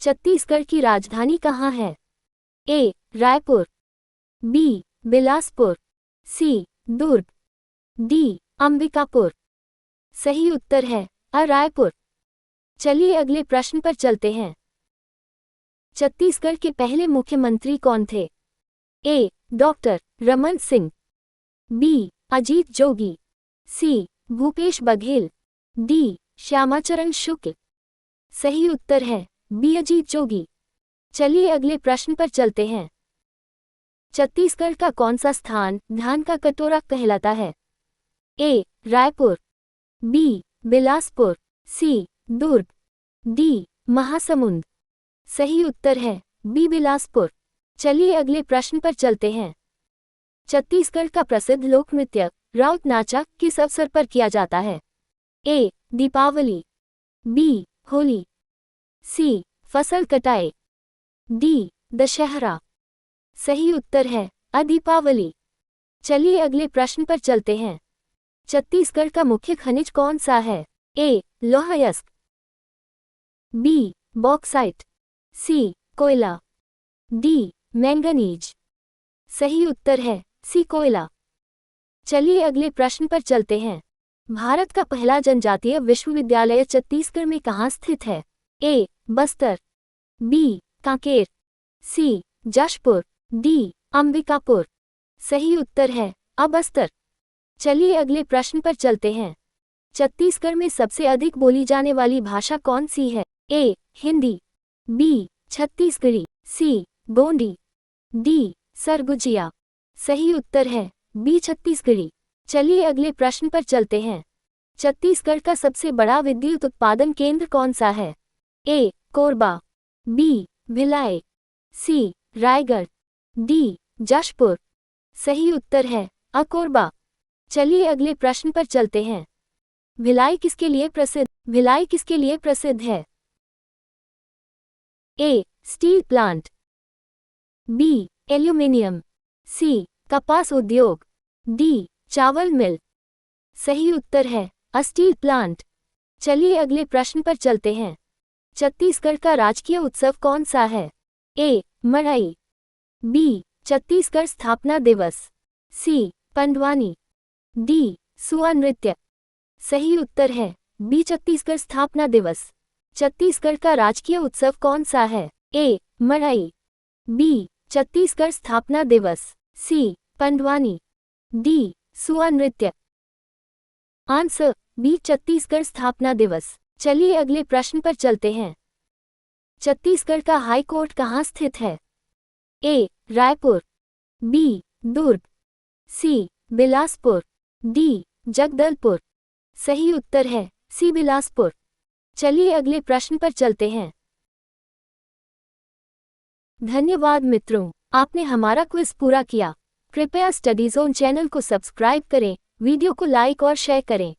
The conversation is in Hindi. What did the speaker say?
छत्तीसगढ़ की राजधानी कहाँ है? ए. रायपुर, बी. बिलासपुर, सी. दुर्ग, डी. अंबिकापुर। सही उत्तर है अ. रायपुर। चलिए अगले प्रश्न पर चलते हैं। छत्तीसगढ़ के पहले मुख्यमंत्री कौन थे? A. Doctor Raman Singh, B. Ajit Jogi, C. Bhupesh Baghel, D. Shyamacharan Shukla. सही उत्तर है बी. अजीत जोगी। चलिए अगले प्रश्न पर चलते हैं। छत्तीसगढ़ का कौन सा स्थान धान का कटोरा कहलाता है? ए. रायपुर, बी. बिलासपुर, सी. दुर्ग, डी. महासमुंद। सही उत्तर है बी. बिलासपुर। चलिए अगले प्रश्न पर चलते हैं। छत्तीसगढ़ का प्रसिद्ध लोक नृत्य राउत नाचा किस अवसर पर किया जाता है? ए. दीपावली, बी. होली, सी. फसल कटाई, डी. दशहरा। सही उत्तर है अ. दीपावली। चलिए अगले प्रश्न पर चलते हैं। छत्तीसगढ़ का मुख्य खनिज कौन सा है? ए. लौह अयस्क, बी. बॉक्साइट, सी. कोयला, डी. मैंगनीज। सही उत्तर है सी. कोयला। चलिए अगले प्रश्न पर चलते हैं। भारत का पहला जनजातीय विश्वविद्यालय छत्तीसगढ़ में कहाँ स्थित है? ए. बस्तर, बी. कांकेर, सी. जशपुर, डी. अंबिकापुर। सही उत्तर है अ. बस्तर। चलिए अगले प्रश्न पर चलते हैं। छत्तीसगढ़ में सबसे अधिक बोली जाने वाली भाषा कौन सी है? ए. हिंदी, बी. छत्तीसगढ़ी, सी. गोंडी, डी. सरगुजिया। सही उत्तर है बी. छत्तीसगढ़ी। चलिए अगले प्रश्न पर चलते हैं। छत्तीसगढ़ का सबसे बड़ा विद्युत उत्पादन केंद्र कौन सा है? ए. कोरबा, बी. भिलाई, सी. रायगढ़, डी. जशपुर। सही उत्तर है अ. कोरबा। चलिए अगले प्रश्न पर चलते हैं। भिलाई किसके लिए प्रसिद्ध है? A. Steel plant, B. Aluminium, C. कपास उद्योग, डी. चावल मिल। सही उत्तर है अ. Steel plant. चलिए अगले प्रश्न पर चलते हैं। छत्तीसगढ़ का राजकीय उत्सव कौन सा है? ए. मड़ई, बी. छत्तीसगढ़ स्थापना दिवस, सी. पंडवानी, डी. सुआ नृत्य। सही उत्तर है बी. छत्तीसगढ़ स्थापना दिवस। छत्तीसगढ़ का राजकीय उत्सव कौन सा है? ए. मड़ई, बी. छत्तीसगढ़ स्थापना दिवस, सी. पंडवानी, डी. सुआ नृत्य। Answer B. छत्तीसगढ़ स्थापना दिवस। चलिए अगले प्रश्न पर चलते हैं। छत्तीसगढ़ का हाई कोर्ट कहाँ स्थित है? ए. रायपुर, बी. दुर्ग, सी. बिलासपुर, डी. जगदलपुर। सही उत्तर है सी. बिलासपुर। चलिए अगले प्रश्न पर चलते हैं। धन्यवाद मित्रों, आपने हमारा क्विज पूरा किया। कृपया स्टडी जोन चैनल को सब्सक्राइब करें, वीडियो को लाइक और शेयर करें।